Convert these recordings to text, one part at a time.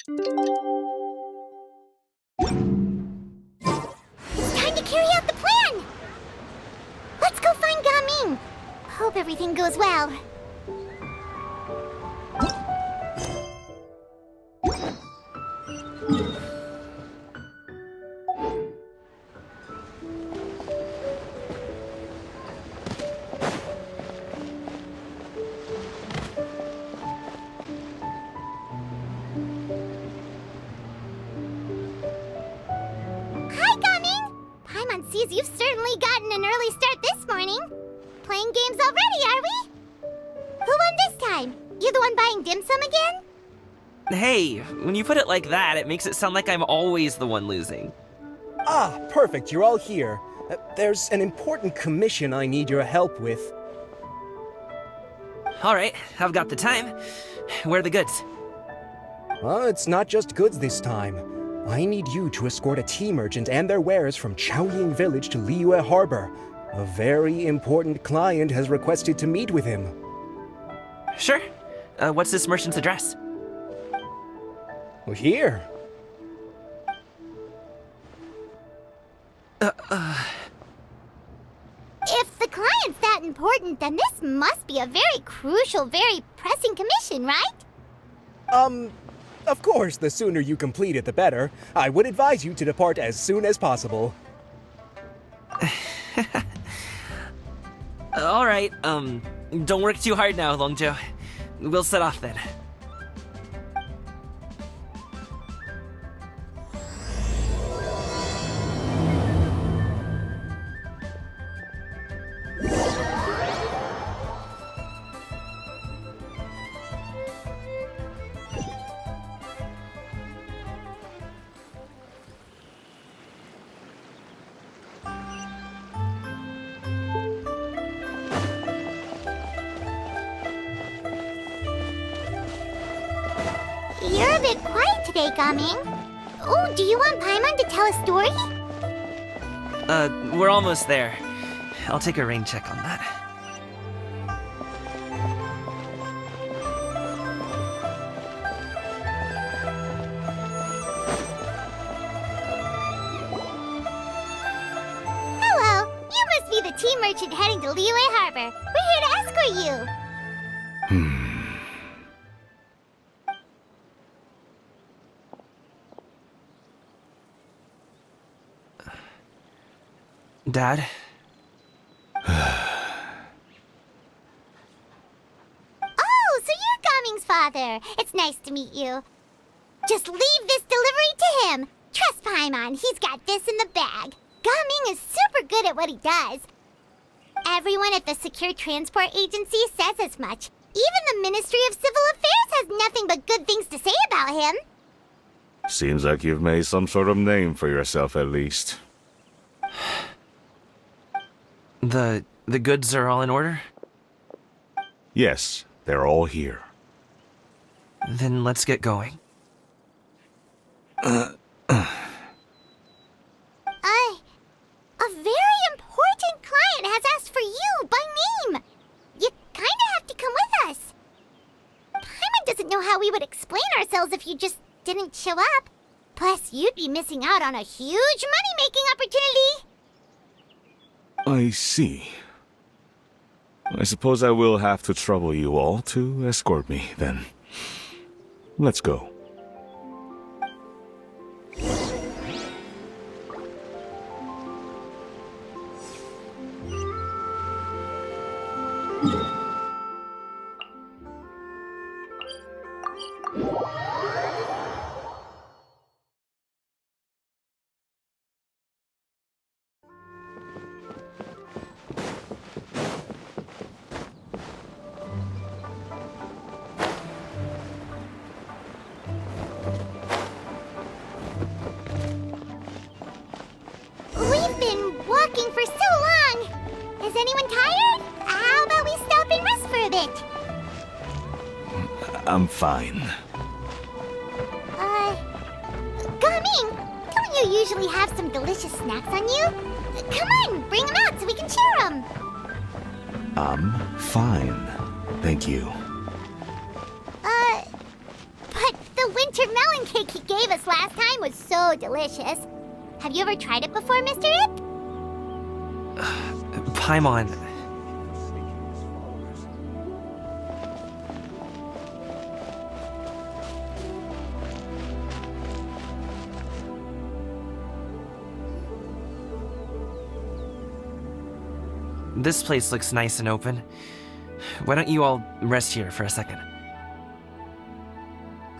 It's time to carry out the plan! Let's go find Gaming! Hope everything goes well. Sees you've certainly gotten an early start this morning. Playing games already, are we? Who won this time? You the one buying dim sum again? Hey, when you put it like that, it makes it sound like I'm always the one losing. Ah, perfect, you're all here. There's an important commission I need your help with. Alright, I've got the time. Where are the goods? Well, it's not just goods this time. I need you to escort a tea merchant and their wares from Chaoying Village to Liyue Harbor. A very important client has requested to meet with him. Sure. What's this merchant's address? Well, here. If the client's that important, then this must be a very crucial, very pressing commission, right? Of course, the sooner you complete it, the better. I would advise you to depart as soon as possible. Alright, don't work too hard now, Longjo. We'll set off then. You're a bit quiet today, Gaming. Oh, do you want Paimon to tell a story? We're almost there. I'll take a rain check on that. Hello, you must be the tea merchant heading to Liyue Harbor. We're here to escort you. Dad? Oh, so you're Gaming's father. It's nice to meet you. Just leave this delivery to him. Trust Paimon, he's got this in the bag. Gaming is super good at what he does. Everyone at the Secure Transport Agency says as much. Even the Ministry of Civil Affairs has nothing but good things to say about him. Seems like you've made some sort of name for yourself at least. The goods are all in order? Yes, they're all here. Then let's get going. A very important client has asked for you by name. You kinda have to come with us. Paimon doesn't know how we would explain ourselves if you just didn't show up. Plus, you'd be missing out on a huge money-making opportunity. I see. I suppose I will have to trouble you all to escort me, then. Let's go. We've been walking for so long. Is anyone tired? How about we stop and rest for a bit? I'm fine. Gaming, don't you usually have some delicious snacks on you? Come on, bring them out so we can share them. I'm fine. Thank you. But the winter winter melon cake he gave us last time was so delicious. Have you ever tried it before, Mr. Ip? Paimon. This place looks nice and open. Why don't you all rest here for a second?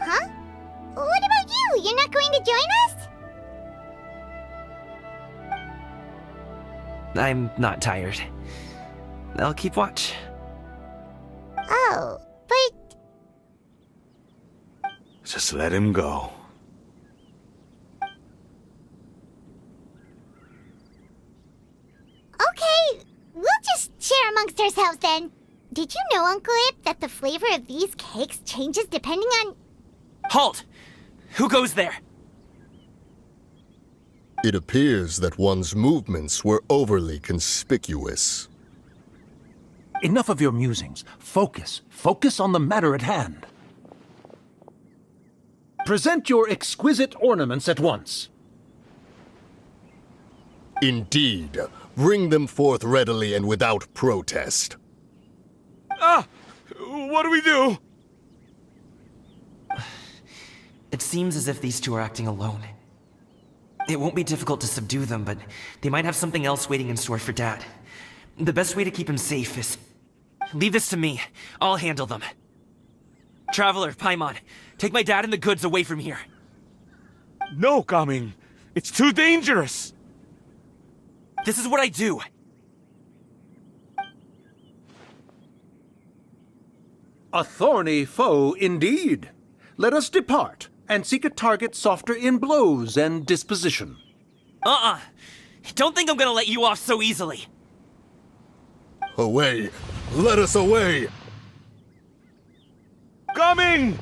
Huh? What about you? You're not going to join us? I'm not tired. I'll keep watch. Oh, but... Just let him go. Okay, we'll just share amongst ourselves then. Did you know, Uncle Ip, that the flavor of these cakes changes depending on... Halt! Who goes there? It appears that one's movements were overly conspicuous. Enough of your musings. Focus. Focus on the matter at hand. Present your exquisite ornaments at once. Indeed. Bring them forth readily and without protest. Ah! What do we do? It seems as if these two are acting alone. It won't be difficult to subdue them, but they might have something else waiting in store for Dad. The best way to keep him safe is... Leave this to me. I'll handle them. Traveler, Paimon, take my dad and the goods away from here. No, Gaming. It's too dangerous. This is what I do. A thorny foe indeed. Let us depart and seek a target softer in blows and disposition. Don't think I'm gonna let you off so easily. Away! Let us away! Gaming!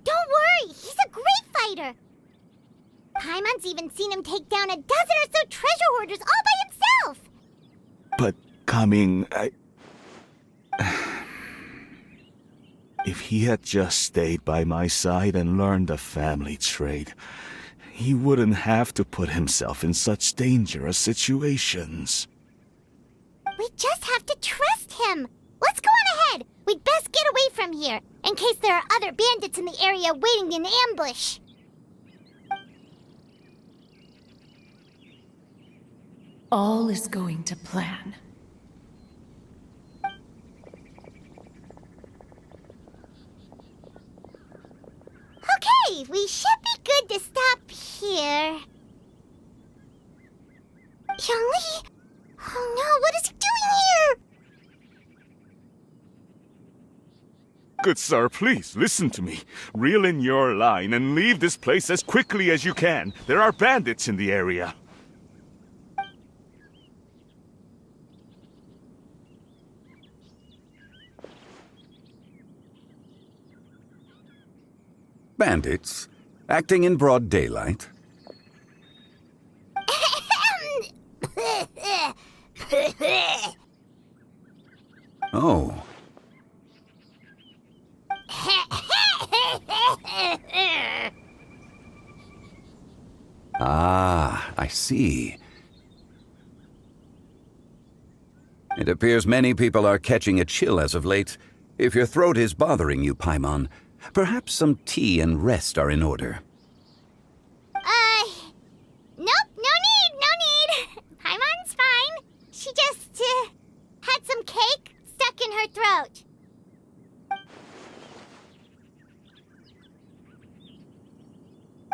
Don't worry, he's a great fighter. Paimon's even seen him take down a dozen or so treasure hoarders all by himself. But, Gaming, if he had just stayed by my side and learned the family trade, he wouldn't have to put himself in such dangerous situations. We just have to trust him. Let's go on ahead. We'd best get away from here, in case there are other bandits in the area waiting in ambush. All is going to plan. Okay, we should be good to stop here. Youngly? Oh no, what is he doing here? Good sir, please, listen to me. Reel in your line and leave this place as quickly as you can. There are bandits in the area. Bandits? Acting in broad daylight? Oh. Ah, I see. It appears many people are catching a chill as of late. If your throat is bothering you, Paimon, perhaps some tea and rest are in order. Nope, no need. Paimon's fine. She just, had some cake stuck in her throat.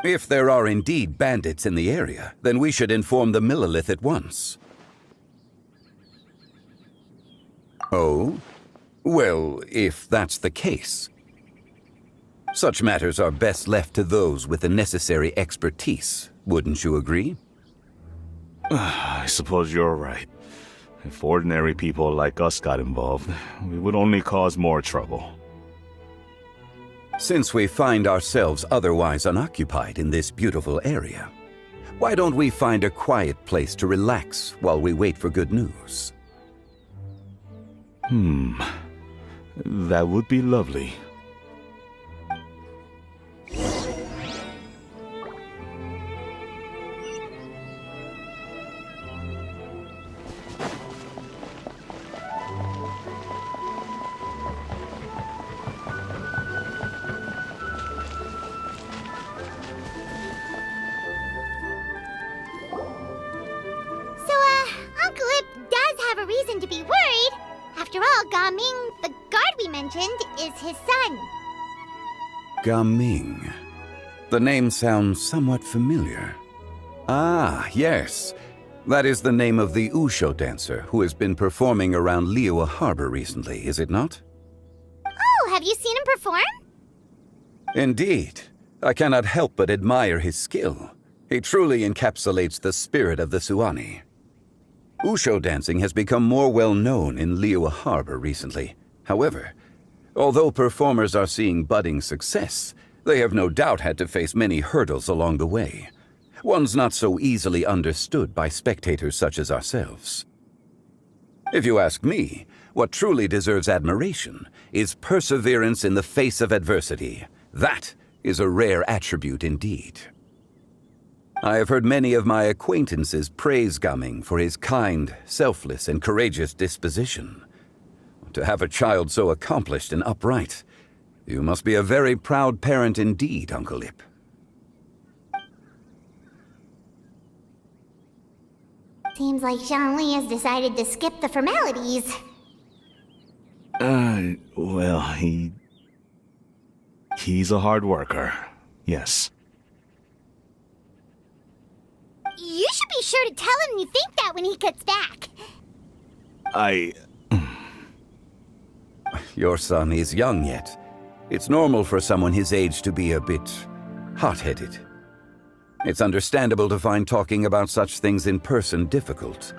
If there are indeed bandits in the area, then we should inform the Millelith at once. Oh? Well, if that's the case. Such matters are best left to those with the necessary expertise, wouldn't you agree? I suppose you're right. If ordinary people like us got involved, we would only cause more trouble. Since we find ourselves otherwise unoccupied in this beautiful area, why don't we find a quiet place to relax while we wait for good news? That would be lovely. Uncle Ip does have a reason to be worried. After all, Gaming, the guard we mentioned, is his son. Gaming. The name sounds somewhat familiar. Ah, yes. That is the name of the Usho dancer who has been performing around Liyue Harbor recently, is it not? Oh, have you seen him perform? Indeed. I cannot help but admire his skill. He truly encapsulates the spirit of the Suani. Usho dancing has become more well known in Liyue Harbor recently. However, although performers are seeing budding success, they have no doubt had to face many hurdles along the way. Ones not so easily understood by spectators such as ourselves. If you ask me, what truly deserves admiration is perseverance in the face of adversity. That is a rare attribute indeed. I have heard many of my acquaintances praise Gaming for his kind, selfless, and courageous disposition. To have a child so accomplished and upright, you must be a very proud parent indeed, Uncle Ip. Seems like Zhongli has decided to skip the formalities. Well, he's a hard worker. Yes. You should be sure to tell him you think that when he gets back. Your son is young yet. It's normal for someone his age to be a bit hot-headed. It's understandable to find talking about such things in person difficult.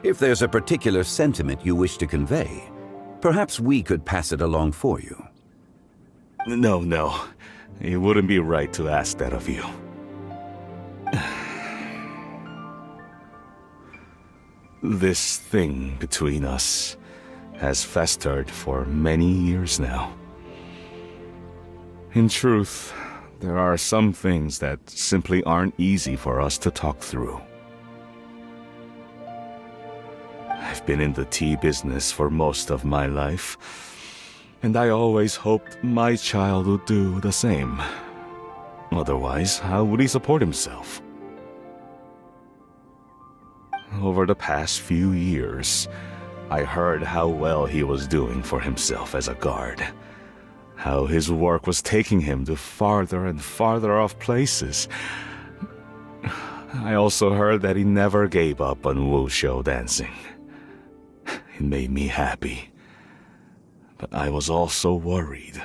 If there's a particular sentiment you wish to convey, perhaps we could pass it along for you. No. It wouldn't be right to ask that of you. This thing between us has festered for many years now. In truth, there are some things that simply aren't easy for us to talk through. I've been in the tea business for most of my life, and I always hoped my child would do the same. Otherwise, how would he support himself? Over the past few years, I heard how well he was doing for himself as a guard. How his work was taking him to farther and farther off places. I also heard that he never gave up on wushu dancing. It made me happy. But I was also worried.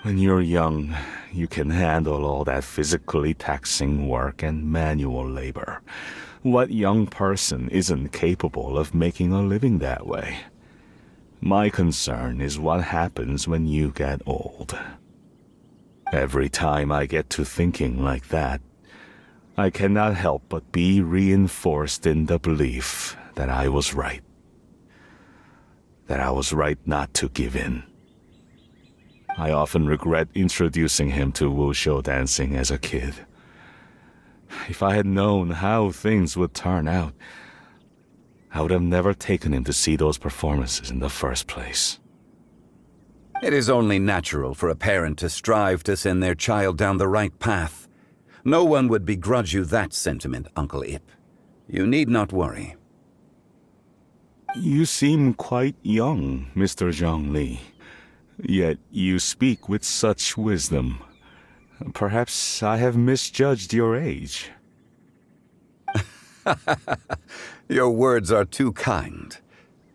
When you're young, you can handle all that physically taxing work and manual labor. What young person isn't capable of making a living that way? My concern is what happens when you get old. Every time I get to thinking like that, I cannot help but be reinforced in the belief that I was right. That I was right not to give in. I often regret introducing him to wushu dancing as a kid. If I had known how things would turn out, I would have never taken him to see those performances in the first place. It is only natural for a parent to strive to send their child down the right path. No one would begrudge you that sentiment, Uncle Ip. You need not worry. You seem quite young, Mr. Zhongli. Yet you speak with such wisdom. Perhaps I have misjudged your age. Your words are too kind.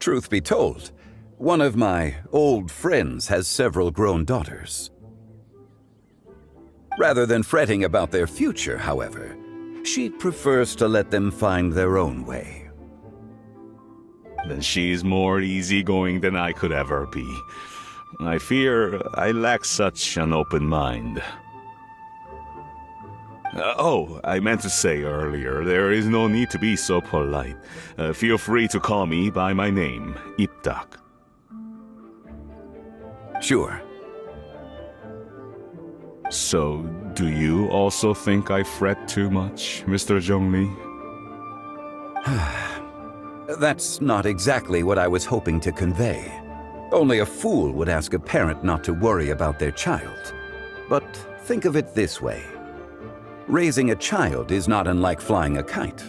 Truth be told, one of my old friends has several grown daughters. Rather than fretting about their future, however, she prefers to let them find their own way. Then she's more easygoing than I could ever be. I fear I lack such an open mind. I meant to say earlier, there is no need to be so polite. Feel free to call me by my name, Ipdak. Sure. So, do you also think I fret too much, Mr. Zhongli? That's not exactly what I was hoping to convey. Only a fool would ask a parent not to worry about their child. But think of it this way. Raising a child is not unlike flying a kite.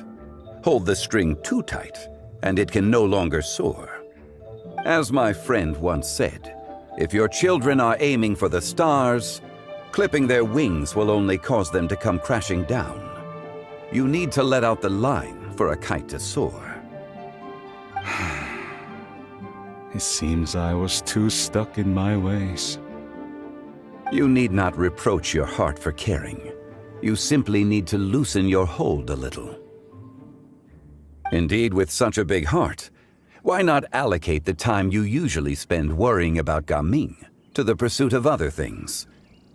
Hold the string too tight, and it can no longer soar. As my friend once said, if your children are aiming for the stars, clipping their wings will only cause them to come crashing down. You need to let out the line for a kite to soar. It seems I was too stuck in my ways. You need not reproach your heart for caring. You simply need to loosen your hold a little. Indeed, with such a big heart, why not allocate the time you usually spend worrying about Gaming to the pursuit of other things,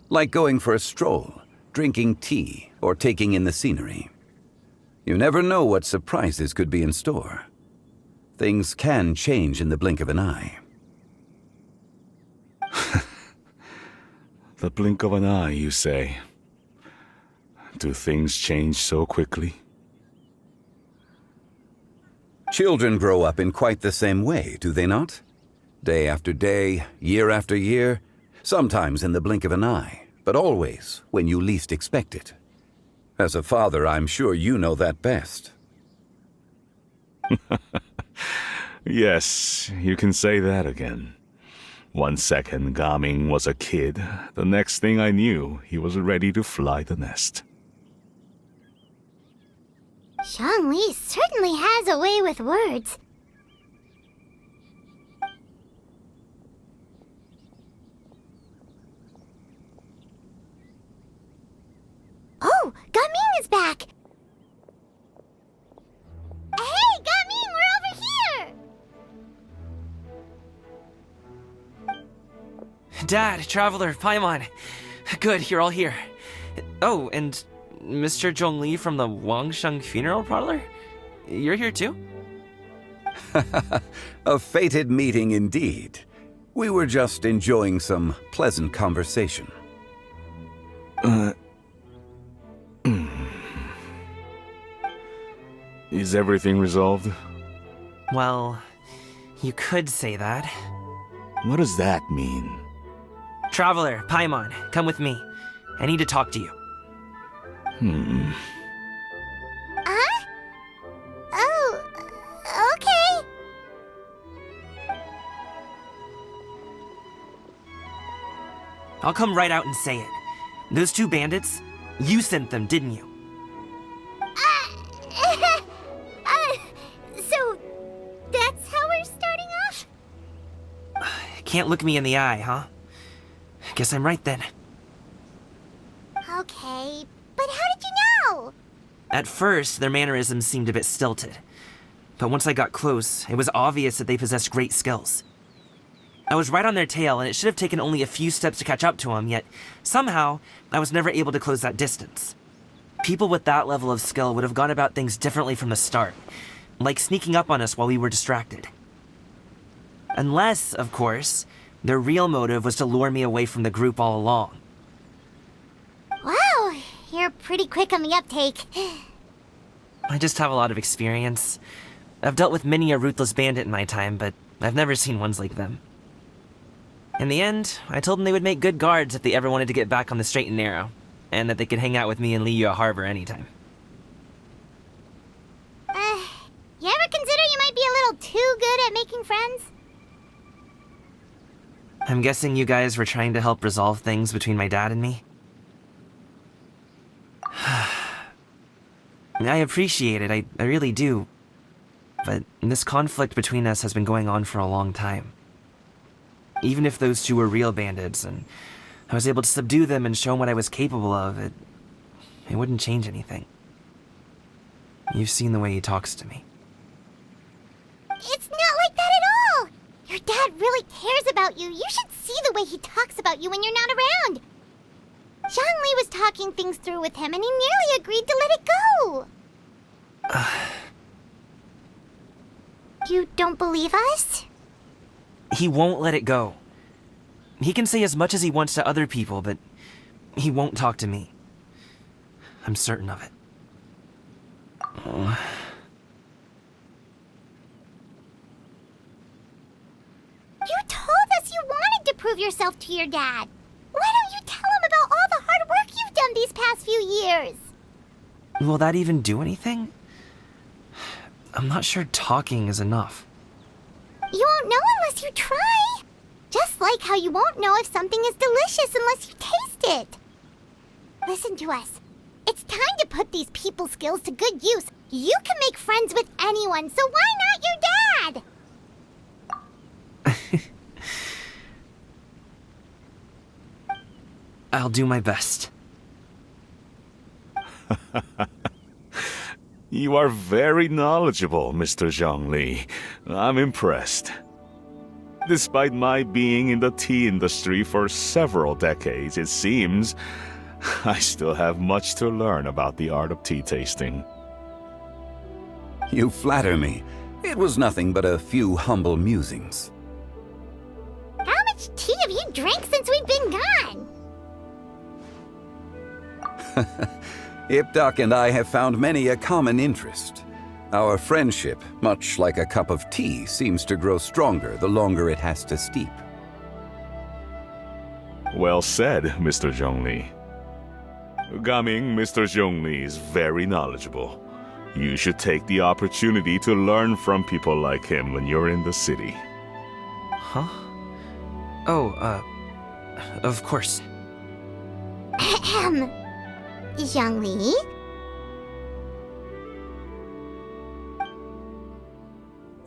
like going for a stroll, drinking tea, or taking in the scenery? You never know what surprises could be in store. Things can change in the blink of an eye. The blink of an eye, you say? Do things change so quickly? Children grow up in quite the same way, do they not? Day after day, year after year, sometimes in the blink of an eye, but always when you least expect it. As a father, I'm sure you know that best. Yes, you can say that again. 1 second Gaming was a kid, the next thing I knew, he was ready to fly the nest. Zhongli certainly has a way with words. Oh, Gaming is back! Hey, Gaming, we're over here! Dad, Traveler, Paimon. Good, you're all here. Oh, and Mr. Zhongli from the Wangsheng Funeral Parlor? You're here too? A fated meeting indeed. We were just enjoying some pleasant conversation. Is everything resolved? Well, you could say that. What does that mean? Traveler, Paimon, come with me. I need to talk to you. Huh? Oh, okay. I'll come right out and say it. Those two bandits, you sent them, didn't you? So that's how we're starting off? Can't look me in the eye, huh? Guess I'm right then. Okay, but how did you know? At first, their mannerisms seemed a bit stilted. But once I got close, it was obvious that they possessed great skills. I was right on their tail, and it should have taken only a few steps to catch up to them, yet somehow, I was never able to close that distance. People with that level of skill would have gone about things differently from the start, like sneaking up on us while we were distracted. Unless, of course, their real motive was to lure me away from the group all along. Wow, you're pretty quick on the uptake. I just have a lot of experience. I've dealt with many a ruthless bandit in my time, but I've never seen ones like them. In the end, I told them they would make good guards if they ever wanted to get back on the straight and narrow, and that they could hang out with me in Liyue Harbor anytime. You ever consider you might be a little too good at making friends? I'm guessing you guys were trying to help resolve things between my dad and me? I appreciate it, I really do. But this conflict between us has been going on for a long time. Even if those two were real bandits, and I was able to subdue them and show them what I was capable of, it wouldn't change anything. You've seen the way he talks to me. It's not like that at all! Your dad really cares about you. You should see the way he talks about you when you're not around. Zhongli was talking things through with him, and he nearly agreed to let it go. You don't believe us? He won't let it go. He can say as much as he wants to other people, but he won't talk to me. I'm certain of it. You told us you wanted to prove yourself to your dad. Why don't you tell him about all the hard work you've done these past few years? Will that even do anything? I'm not sure talking is enough. You won't know unless you try. Just like how you won't know if something is delicious unless you taste it. Listen to us. It's time to put these people skills to good use. You can make friends with anyone, so why not your dad? I'll do my best. You are very knowledgeable, Mr. Zhongli. I'm impressed. Despite my being in the tea industry for several decades, it seems I still have much to learn about the art of tea tasting. You flatter me. It was nothing but a few humble musings. How much tea have you drank since we've been gone? Ipdak and I have found many a common interest. Our friendship, much like a cup of tea, seems to grow stronger the longer it has to steep. Well said, Mr. Zhongli. Gaming, Mr. Zhongli is very knowledgeable. You should take the opportunity to learn from people like him when you're in the city. Huh? Oh, of course. Ahem. Zhongli?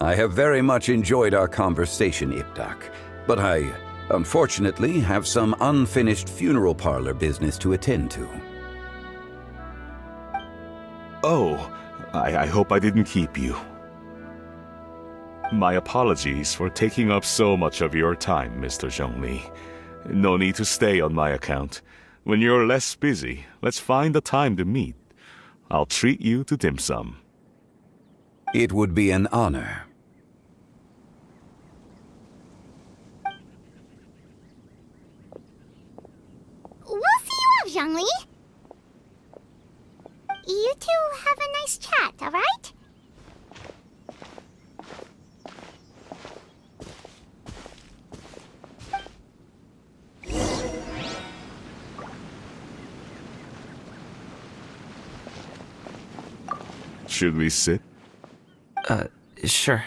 I have very much enjoyed our conversation, Ipdak, but I, unfortunately, have some unfinished funeral parlor business to attend to. Oh, I hope I didn't keep you. My apologies for taking up so much of your time, Mr. Zhongli. No need to stay on my account. When you're less busy, let's find a time to meet. I'll treat you to dim sum. It would be an honor. We'll see you off, Zhongli. You two have a nice chat, all right? Should we sit? Sure.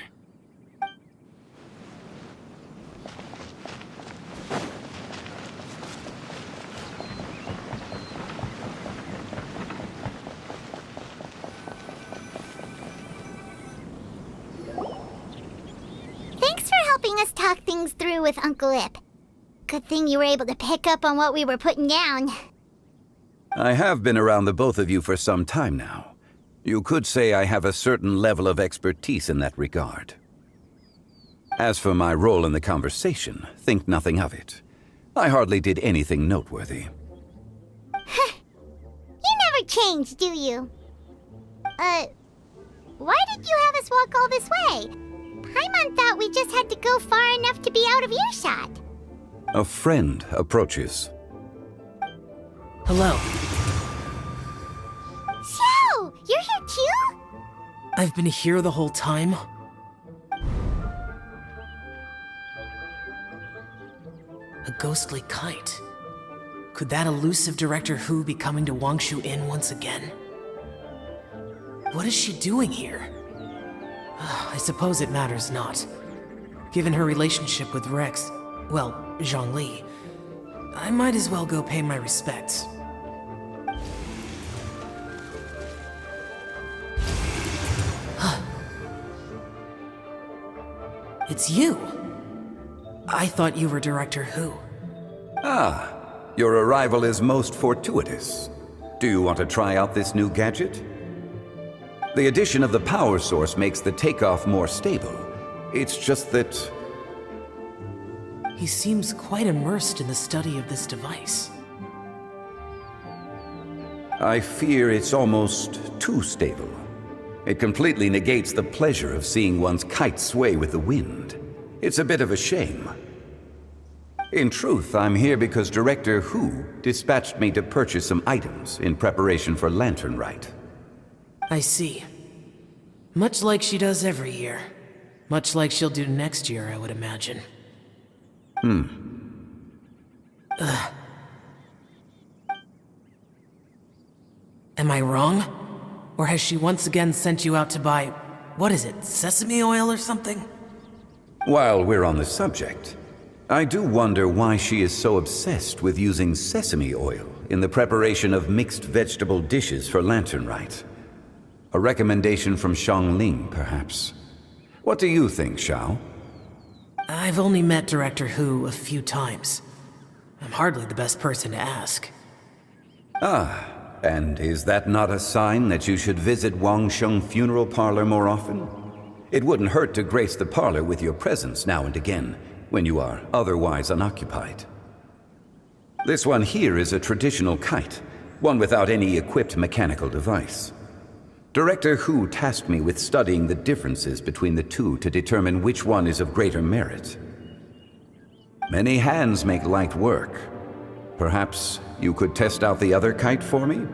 Thanks for helping us talk things through with Uncle Ip. Good thing you were able to pick up on what we were putting down. I have been around the both of you for some time now. You could say I have a certain level of expertise in that regard. As for my role in the conversation, think nothing of it. I hardly did anything noteworthy. You never change, do you? Why did you have us walk all this way? Paimon thought we just had to go far enough to be out of earshot. A friend approaches. Hello. Xiao, you're here too? I've been here the whole time. A ghostly kite. Could that elusive Director Hu be coming to Wangshu Inn once again? What is she doing here? I suppose it matters not. Given her relationship with Rex, well, Zhongli, I might as well go pay my respects. It's you! I thought you were Director Hu. Ah, your arrival is most fortuitous. Do you want to try out this new gadget? The addition of the power source makes the takeoff more stable. It's just that... He seems quite immersed in the study of this device. I fear it's almost too stable. It completely negates the pleasure of seeing one's kite sway with the wind. It's a bit of a shame. In truth, I'm here because Director Hu dispatched me to purchase some items in preparation for Lantern Rite. I see. Much like she does every year. Much like she'll do next year, I would imagine. Am I wrong? Or has she once again sent you out to buy, what is it, sesame oil or something? While we're on the subject, I do wonder why she is so obsessed with using sesame oil in the preparation of mixed vegetable dishes for Lantern Rite. A recommendation from Xiangling, perhaps. What do you think, Xiao? I've only met Director Hu a few times. I'm hardly the best person to ask. And is that not a sign that you should visit Wangsheng Funeral Parlor more often? It wouldn't hurt to grace the parlor with your presence now and again, when you are otherwise unoccupied. This one here is a traditional kite, one without any equipped mechanical device. Director Hu tasked me with studying the differences between the two to determine which one is of greater merit. Many hands make light work. Perhaps you could test out the other kite for me?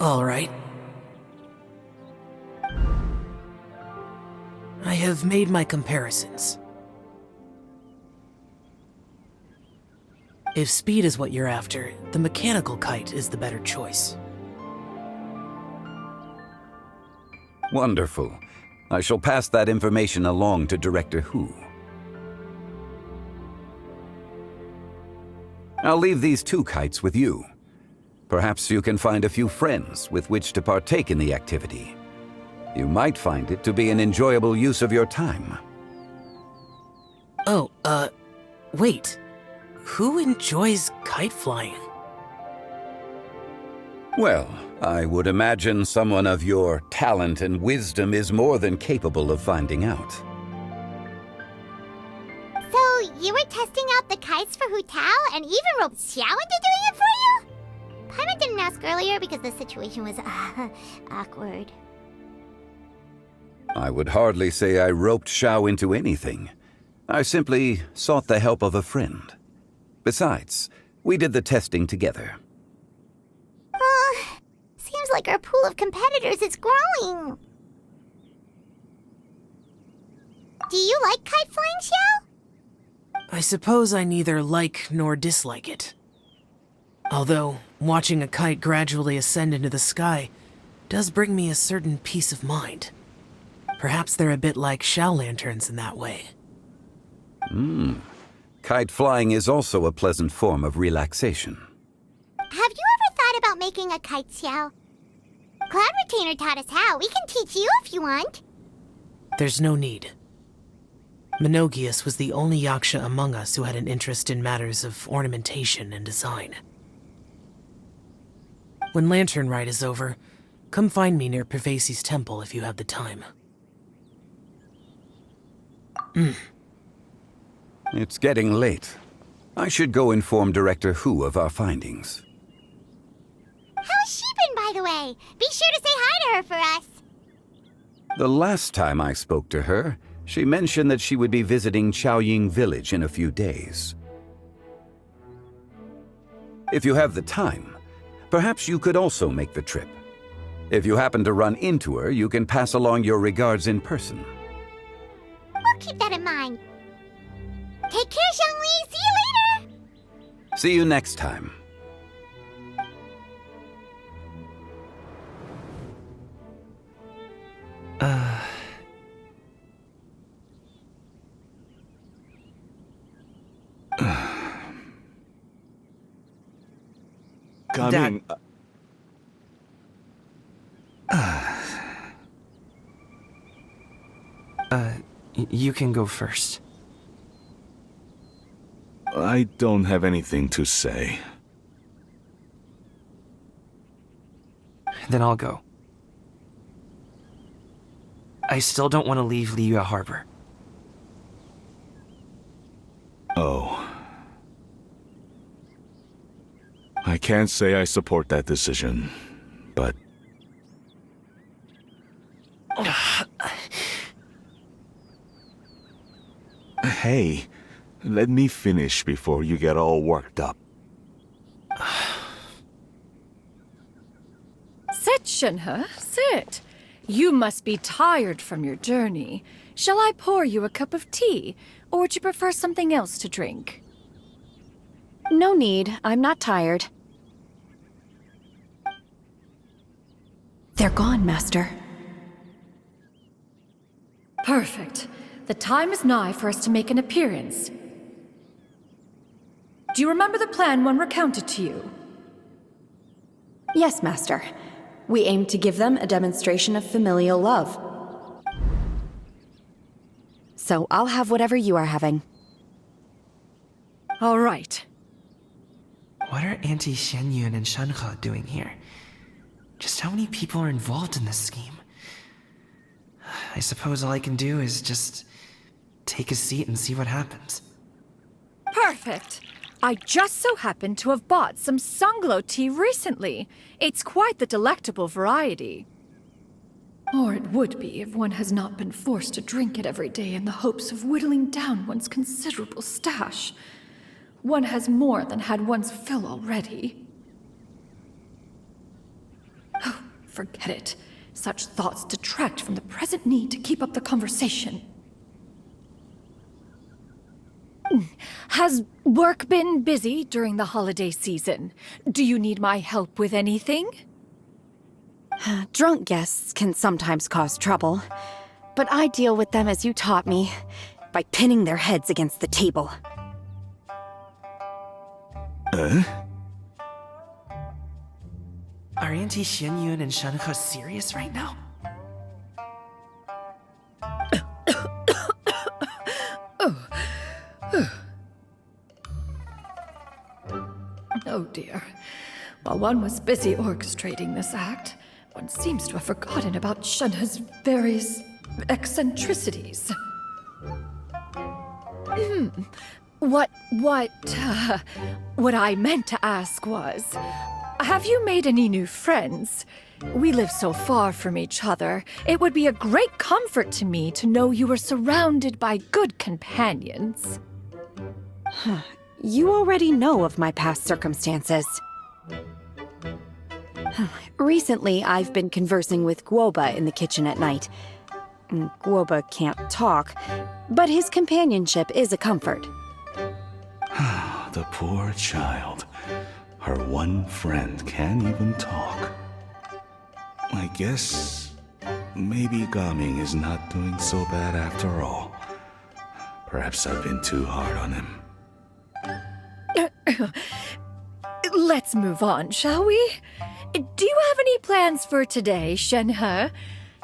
All right. I have made my comparisons. If speed is what you're after, the mechanical kite is the better choice. Wonderful. I shall pass that information along to Director Hu. I'll leave these two kites with you. Perhaps you can find a few friends with which to partake in the activity. You might find it to be an enjoyable use of your time. Oh, wait. Who enjoys kite flying? Well, I would imagine someone of your talent and wisdom is more than capable of finding out. So, you were testing out the kites for Hu Tao and even roped Xiao into doing it for you? Paimon didn't ask earlier because the situation was, awkward. I would hardly say I roped Xiao into anything. I simply sought the help of a friend. Besides, we did the testing together. Seems like our pool of competitors is growing. Do you like kite flying, Xiao? I suppose I neither like nor dislike it. Although, watching a kite gradually ascend into the sky does bring me a certain peace of mind. Perhaps they're a bit like Xiao lanterns in that way. Kite flying is also a pleasant form of relaxation. Have you ever thought about making a kite, Xiao? Cloud Retainer taught us how. We can teach you if you want. There's no need. Menogias was the only yaksha among us who had an interest in matters of ornamentation and design. When Lantern Rite is over, come find me near Pervasi's temple if you have the time. It's getting late. I should go inform Director Hu of our findings. How's she been, by the way? Be sure to say hi to her for us. The last time I spoke to her, she mentioned that she would be visiting Chaoying Village in a few days. If you have the time, perhaps you could also make the trip. If you happen to run into her, you can pass along your regards in person. I'll keep that in mind. Take care, Xiangli. See you later. See you next time. Coming. You can go first. I don't have anything to say. Then I'll go. I still don't want to leave Liyue Harbor. Oh. I can't say I support that decision, but... Hey, Let me finish before you get all worked up. Sit, Shenhe, sit. You must be tired from your journey. Shall I pour you a cup of tea, or would you prefer something else to drink? No need. I'm not tired. They're gone, Master. Perfect. The time is nigh for us to make an appearance. Do you remember the plan when recounted to you? Yes, Master. We aim to give them a demonstration of familial love. So I'll have whatever you are having. All right. What are Auntie Xianyun and Shenhe doing here? Just how many people are involved in this scheme? I suppose all I can do is just take a seat and see what happens. Perfect. I just so happen to have bought some Sunglow tea recently. It's quite the delectable variety. Or it would be if one has not been forced to drink it every day in the hopes of whittling down one's considerable stash. One has more than had one's fill already. Oh, forget it. Such thoughts detract from the present need to keep up the conversation. Has work been busy during the holiday season? Do you need my help with anything? Drunk guests can sometimes cause trouble, but I deal with them as you taught me, by pinning their heads against the table. Are Auntie Xianyun and Shenhe serious right now? Oh dear. While one was busy orchestrating this act, one seems to have forgotten about Shenhe's various eccentricities. What I meant to ask was, have you made any new friends? We live so far from each other. It would be a great comfort to me to know you were surrounded by good companions. You already know of my past circumstances. Recently, I've been conversing with Guoba in the kitchen at night. Guoba can't talk, but his companionship is a comfort. The poor child. Her one friend can't even talk. I guess maybe Gaming is not doing so bad after all. Perhaps I've been too hard on him. Let's move on, shall we? Do you have any plans for today, Shenhe?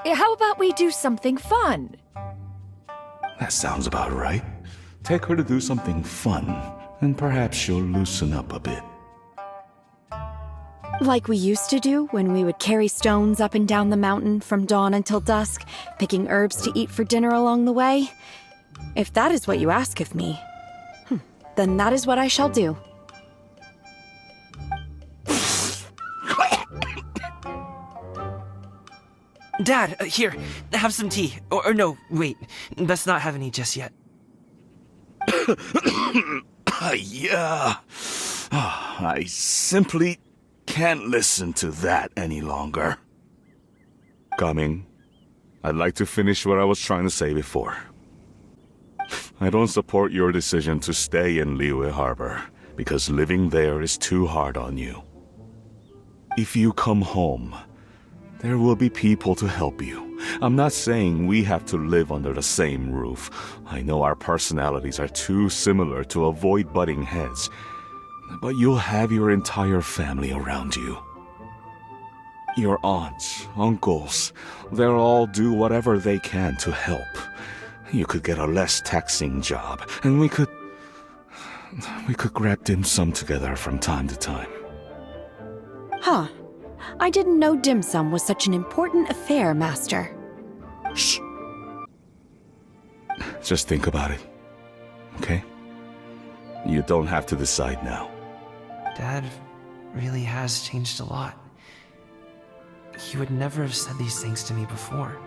How about we do something fun? That sounds about right. Take her to do something fun, and perhaps she'll loosen up a bit. Like we used to do when we would carry stones up and down the mountain from dawn until dusk, picking herbs to eat for dinner along the way? If that is what you ask of me, then that is what I shall do. Dad, here, have some tea. Or no, wait, let's not have any just yet. Yeah. I simply can't listen to that any longer. Coming. I'd like to finish what I was trying to say before. I don't support your decision to stay in Liyue Harbor, because living there is too hard on you. If you come home, there will be people to help you. I'm not saying we have to live under the same roof. I know our personalities are too similar to avoid butting heads. But you'll have your entire family around you. Your aunts, uncles, they'll all do whatever they can to help. You could get a less taxing job, and we could grab dim sum together from time to time. Huh. I didn't know dim sum was such an important affair, Master. Shh. Just think about it, okay? You don't have to decide now. Dad really has changed a lot. He would never have said these things to me before.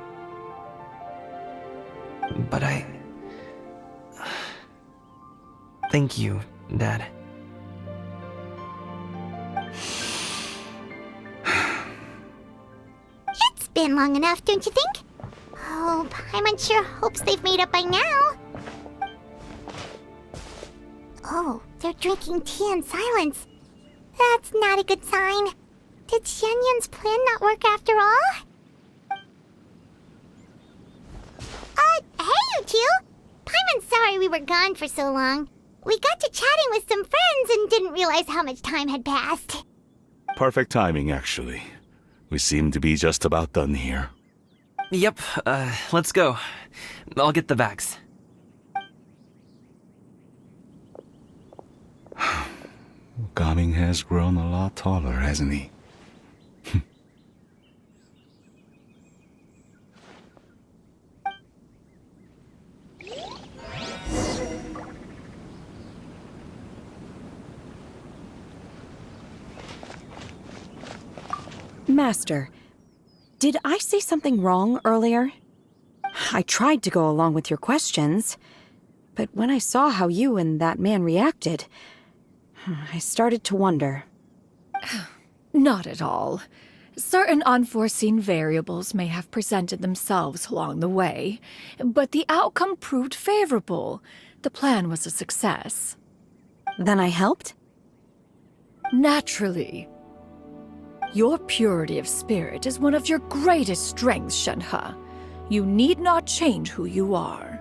But Thank you, Dad. It's been long enough, don't you think? Oh, Paimon sure hopes they've made up by now. Oh, they're drinking tea in silence. That's not a good sign. Did Xianyun's plan not work after all? Hey you two! Paimon's sorry we were gone for so long. We got to chatting with some friends and didn't realize how much time had passed. Perfect timing, actually. We seem to be just about done here. Yep, let's go. I'll get the bags. Gaming has grown a lot taller, hasn't he? Master, did I say something wrong earlier? I tried to go along with your questions, but when I saw how you and that man reacted, I started to wonder. Not at all. Certain unforeseen variables may have presented themselves along the way, but the outcome proved favorable. The plan was a success. Then I helped? Naturally. Your purity of spirit is one of your greatest strengths, Shenhe. You need not change who you are.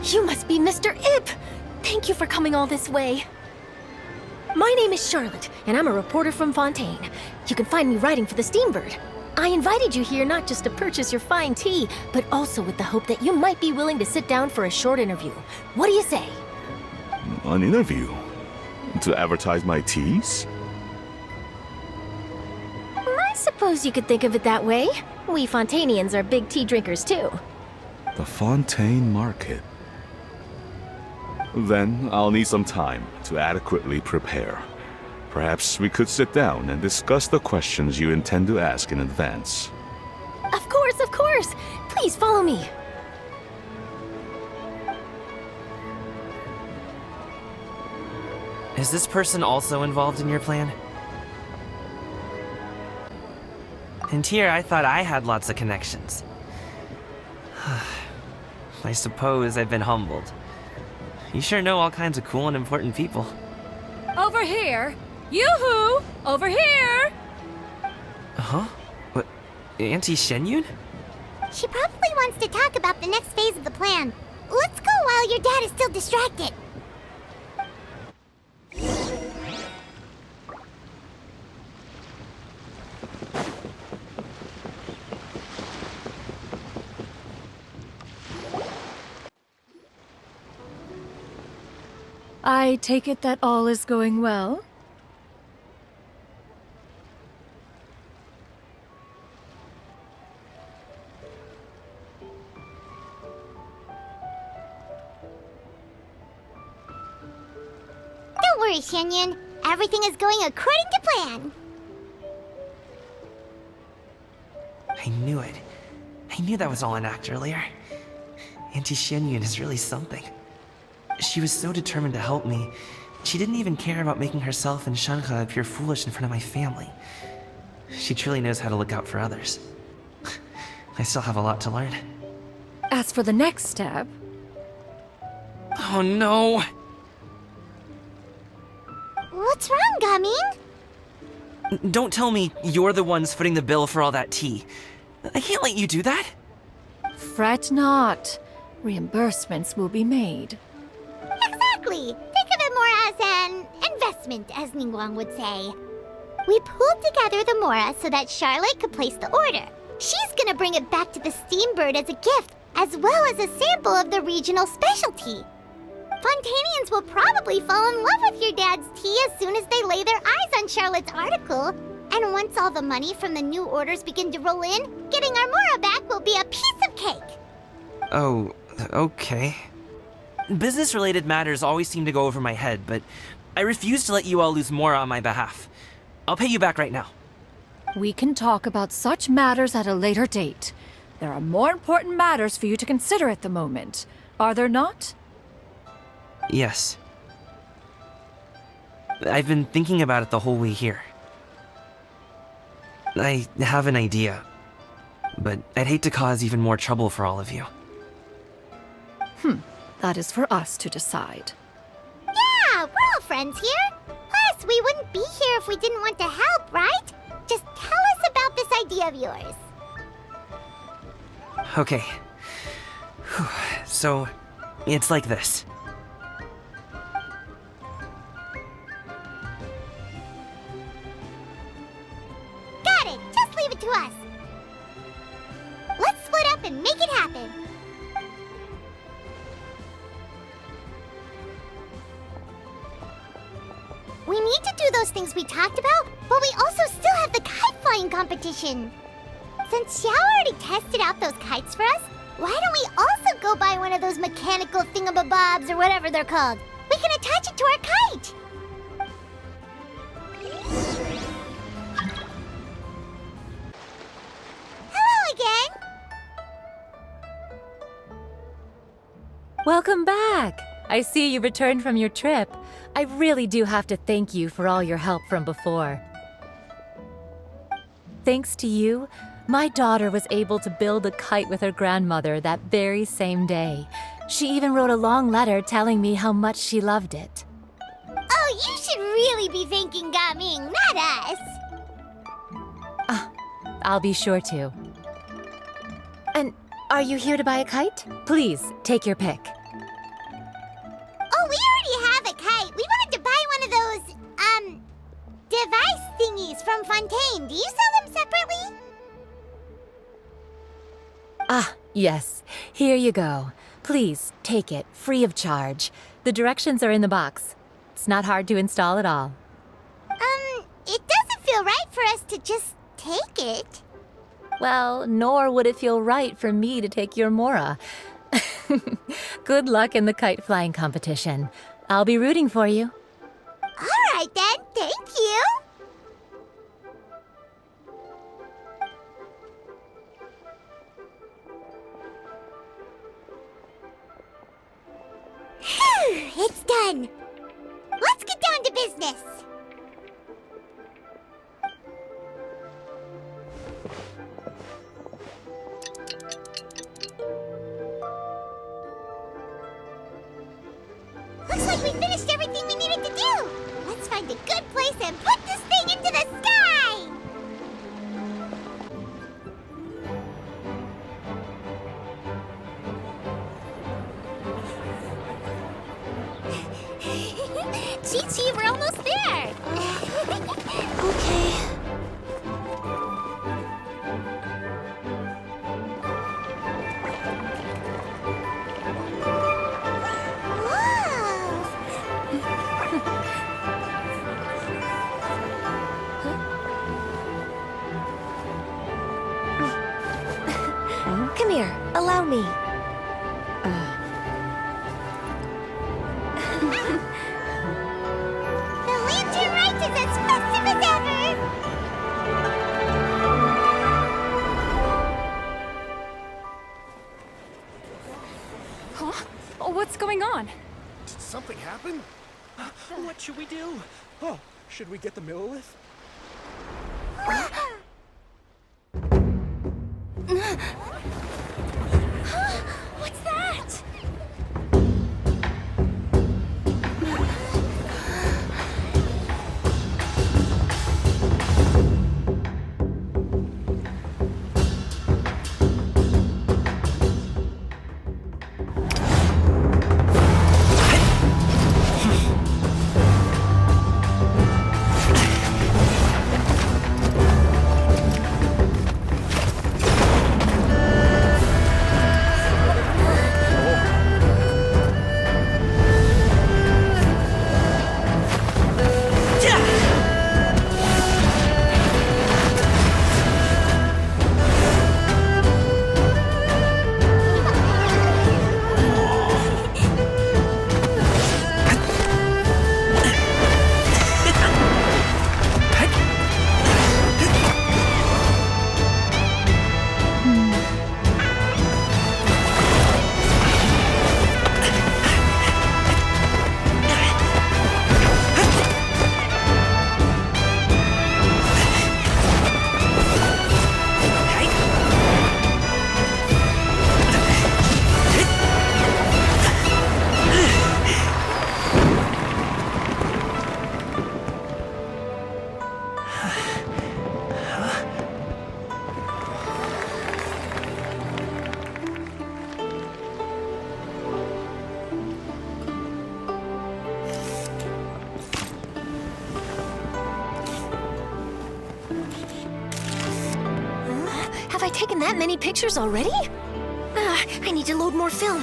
You must be Mr. Ip! Thank you for coming all this way. My name is Charlotte, and I'm a reporter from Fontaine. You can find me writing for the Steambird. I invited you here not just to purchase your fine tea, but also with the hope that you might be willing to sit down for a short interview. What do you say? An interview? To advertise my teas? I suppose you could think of it that way. We Fontainians are big tea drinkers too. The Fontaine Market. Then I'll need some time to adequately prepare. Perhaps we could sit down and discuss the questions you intend to ask in advance. Of course, of course! Please follow me. Is this person also involved in your plan? And here I thought I had lots of connections. I suppose I've been humbled. You sure know all kinds of cool and important people. Over here! Yoo-hoo! Over here! Huh? What? Auntie Shenyun? She probably wants to talk about the next phase of the plan. Let's go while your dad is still distracted. I take it that all is going well? Don't worry, Shenyun. Everything is going according to plan. I knew it. I knew that was all an act earlier. Auntie Shenyun is really something. She was so determined to help me. She didn't even care about making herself and Shenhe appear foolish in front of my family. She truly knows how to look out for others. I still have a lot to learn. As for the next step... Oh no! What's wrong, Gaming? Don't tell me you're the ones footing the bill for all that tea. I can't let you do that. Fret not. Reimbursements will be made. Exactly. Think of it more as an investment, as Ningguang would say. We pooled together the Mora so that Charlotte could place the order. She's gonna bring it back to the Steambird as a gift, as well as a sample of the regional specialty. Fontainians will probably fall in love with your dad's tea as soon as they lay their eyes on Charlotte's article. And once all the money from the new orders begin to roll in, getting our Mora back will be a piece of cake. Oh, okay. Business-related matters always seem to go over my head, but I refuse to let you all lose Mora on my behalf. I'll pay you back right now. We can talk about such matters at a later date. There are more important matters for you to consider at the moment, are there not? Yes. I've been thinking about it the whole way here. I have an idea, but I'd hate to cause even more trouble for all of you. That is for us to decide. Yeah, we're all friends here. Plus, we wouldn't be here if we didn't want to help, right? Just tell us about this idea of yours. Okay. Whew. So, it's like this. Got it! Just leave it to us. Let's split up and make it happen. We need to do those things we talked about, but we also still have the kite flying competition. Since Xiao already tested out those kites for us, why don't we also go buy one of those mechanical thingamabobs or whatever they're called? We can attach it to our kite. Hello again. Welcome back! I see you returned from your trip. I really do have to thank you for all your help from before. Thanks to you, my daughter was able to build a kite with her grandmother that very same day. She even wrote a long letter telling me how much she loved it. Oh, you should really be thanking Gaming, not us. I'll be sure to. And are you here to buy a kite? Please, take your pick. Oh, we already have a kite. We wanted to buy one of those, device thingies from Fontaine. Do you sell them separately? Ah, yes. Here you go. Please, take it, free of charge. The directions are in the box. It's not hard to install at all. It doesn't feel right for us to just take it. Well, nor would it feel right for me to take your Mora. Good luck in the kite flying competition. I'll be rooting for you. All right then, thank you. Phew, it's done. Let's get down to business. Looks like we finished everything we needed to do. Let's find a good place and put this thing into the sky. Chi-Chi, we're almost there. Okay. Come here, allow me. The Lantern Rite is as festive as ever! Huh? Oh, what's going on? Did something happen? What should we do? Oh, should we get the Millilith? What's that? taken that many pictures already? I need to load more film.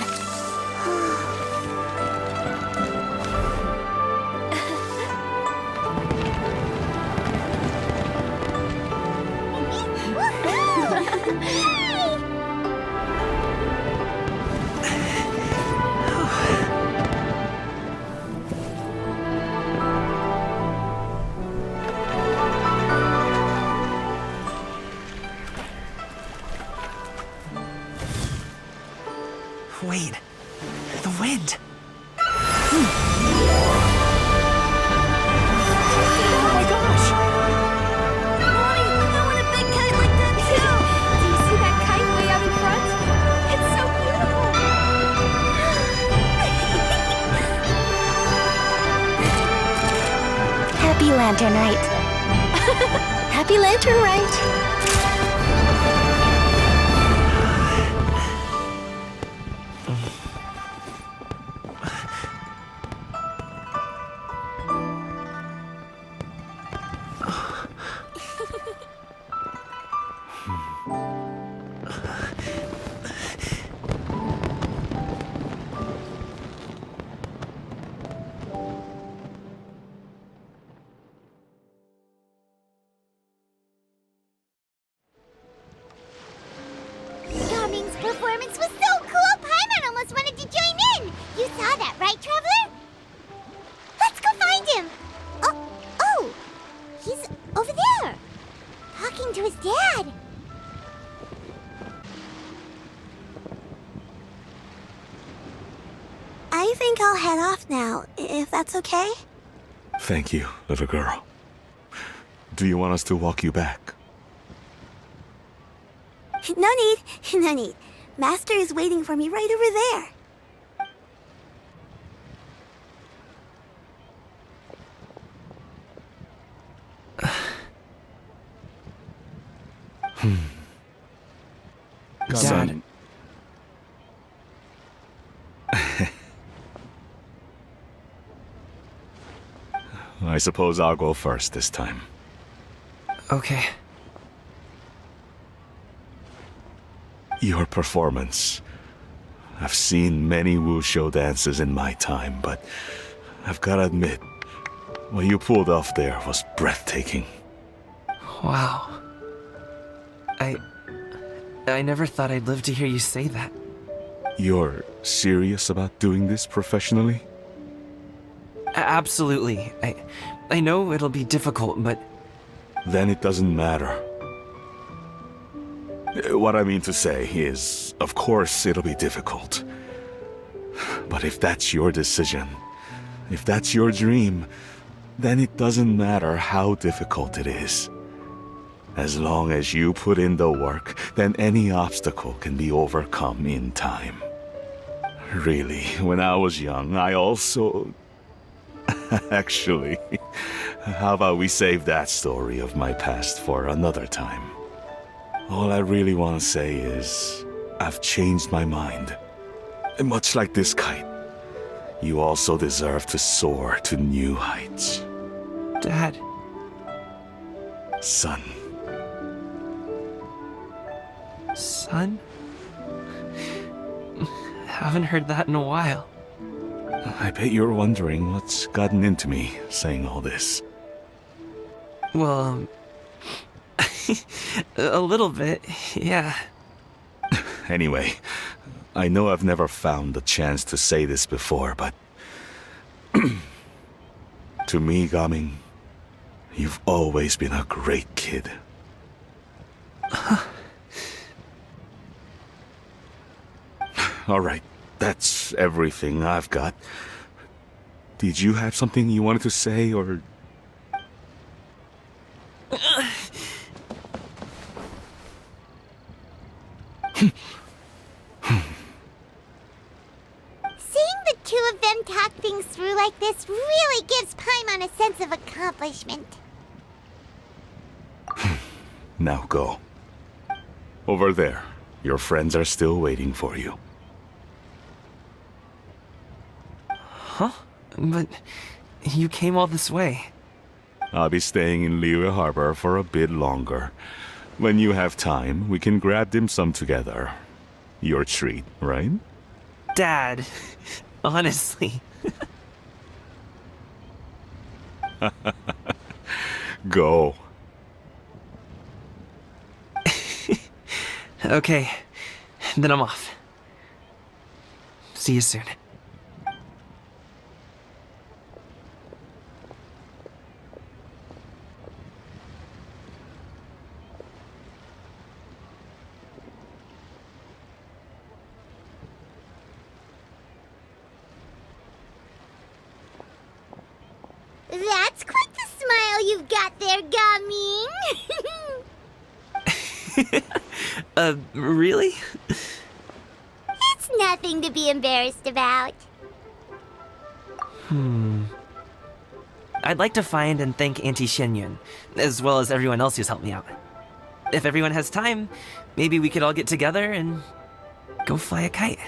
Wait, the wind. Oh my gosh! Mommy, I want a big kite like that too! Do you see that kite way out in front? It's so beautiful! Happy Lantern Rite. Happy Lantern Rite. Gaming's performance was so cool, Paimon almost wanted to join in! You saw that, right, Traveler? Let's go find him! Oh! He's over there! Talking to his dad! I think I'll head off now, if that's okay? Thank you, little girl. Do you want us to walk you back? No need, no need. Master is waiting for me right over there. Dad. I suppose I'll go first this time. Okay. Your performance. I've seen many wushou dances in my time, but I've gotta admit, what you pulled off there was breathtaking. Wow. I never thought I'd live to hear you say that. You're serious about doing this professionally? Absolutely. I know it'll be difficult, but... Then it doesn't matter. What I mean to say is, of course it'll be difficult. But if that's your decision, if that's your dream, then it doesn't matter how difficult it is. As long as you put in the work, then any obstacle can be overcome in time. Really, when I was young, I also... Actually, how about we save that story of my past for another time? All I really want to say is, I've changed my mind. And much like this kite, you also deserve to soar to new heights. Dad. Son. Son? Haven't heard that in a while. I bet you're wondering what's gotten into me saying all this. Well, a little bit, yeah. Anyway, I know I've never found the chance to say this before, but... to me, Gaming, you've always been a great kid. Alright, that's everything I've got. Did you have something you wanted to say, or... Seeing the two of them talk things through like this really gives Paimon a sense of accomplishment. Now go. Over there. Your friends are still waiting for you. Huh? But you came all this way. I'll be staying in Liyue Harbor for a bit longer. When you have time, we can grab dim sum together. Your treat, right? Dad, honestly. Go. Okay, then I'm off. See you soon. That's quite the smile you've got there, Gumming. Really? It's nothing to be embarrassed about. I'd like to find and thank Auntie Shenyun, as well as everyone else who's helped me out. If everyone has time, maybe we could all get together and go fly a kite.